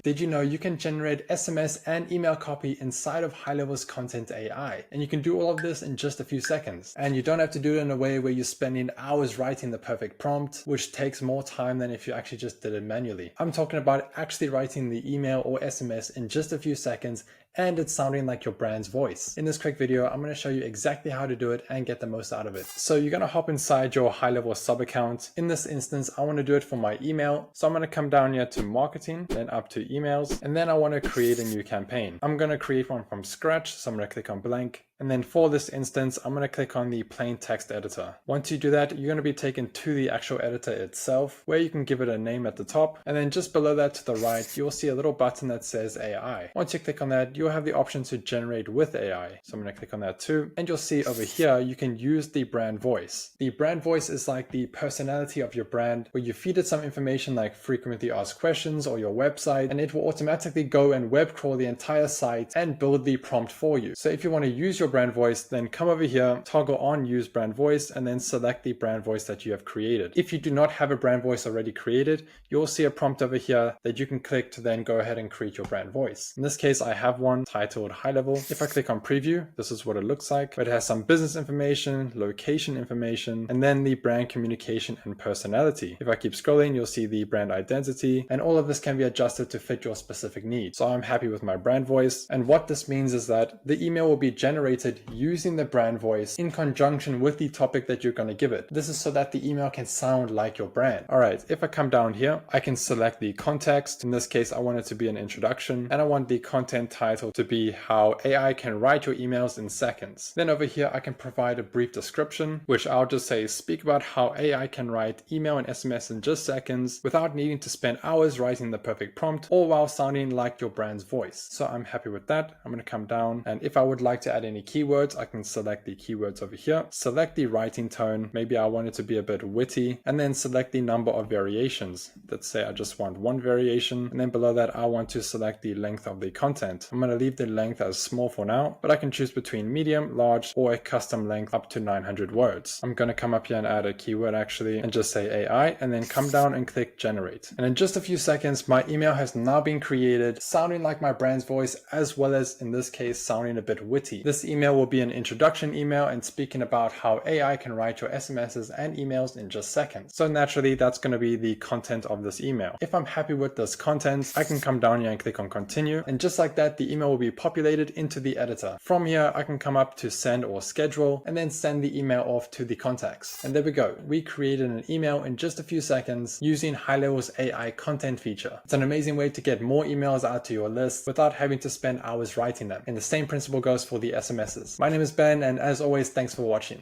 Did you know you can generate SMS and email copy inside of HighLevel's Content AI? And you can do all of this in just a few seconds. And you don't have to do it in a way where you're spending hours writing the perfect prompt, which takes more time than if you actually just did it manually. I'm talking about actually writing the email or SMS in just a few seconds, and it's sounding like your brand's voice. In this quick video, I'm going to show you exactly how to do it and get the most out of it. So you're going to hop inside your HighLevel sub account. In this instance, I want to do it for my email. So I'm going to come down here to marketing, then up to emails, and then I want to create a new campaign. I'm going to create one from scratch. So I'm going to click on blank. And then for this instance, I'm going to click on the plain text editor. Once you do that, you're going to be taken to the actual editor itself, where you can give it a name at the top. And then just below that to the right, you'll see a little button that says AI. Once you click on that, you'll have the option to generate with AI. So I'm going to click on that too. And you'll see over here, you can use the brand voice. The brand voice is like the personality of your brand, where you feed it some information like frequently asked questions or your website, and it will automatically go and web crawl the entire site and build the prompt for you. So if you want to use your brand voice, then come over here, toggle on use brand voice, and then select the brand voice that you have created. If you do not have a brand voice already created, you'll see a prompt over here that you can click to then go ahead and create your brand voice. In this case, I have one titled HighLevel. If I click on preview, this is what it looks like. It has some business information, location information, and then the brand communication and personality. If I keep scrolling, you'll see the brand identity, and all of this can be adjusted to fit your specific needs. So I'm happy with my brand voice. And what this means is that the email will be generated using the brand voice in conjunction with the topic that you're going to give it. This is so that the email can sound like your brand. All right, if I come down here, I can select the context. In this case, I want it to be an introduction, and I want the content title to be how AI can write your emails in seconds. Then over here, I can provide a brief description, which I'll just say, speak about how AI can write email and SMS in just seconds without needing to spend hours writing the perfect prompt, or while sounding like your brand's voice. So I'm happy with that. I'm going to come down, and if I would like to add any keywords, I can select the keywords over here, select the writing tone. Maybe I want it to be a bit witty, and then select the number of variations. Let's say I just want one variation, and then below that, I want to select the length of the content. I'm going to leave the length as small for now, but I can choose between medium, large, or a custom length up to 900 words. I'm going to come up here and add a keyword actually, and just say AI, and then come down and click generate. And in just a few seconds, my email has now been created, sounding like my brand's voice, as well as in this case, sounding a bit witty. This email will be an introduction email and speaking about how AI can write your SMSs and emails in just seconds. So naturally, that's going to be the content of this email. If I'm happy with this content, I can come down here and click on continue. And just like that, the email will be populated into the editor. From here, I can come up to send or schedule, and then send the email off to the contacts. And there we go. We created an email in just a few seconds using HighLevel's AI content feature. It's an amazing way to get more emails out to your list without having to spend hours writing them. And the same principle goes for the SMSs. My name is Ben, and as always, thanks for watching.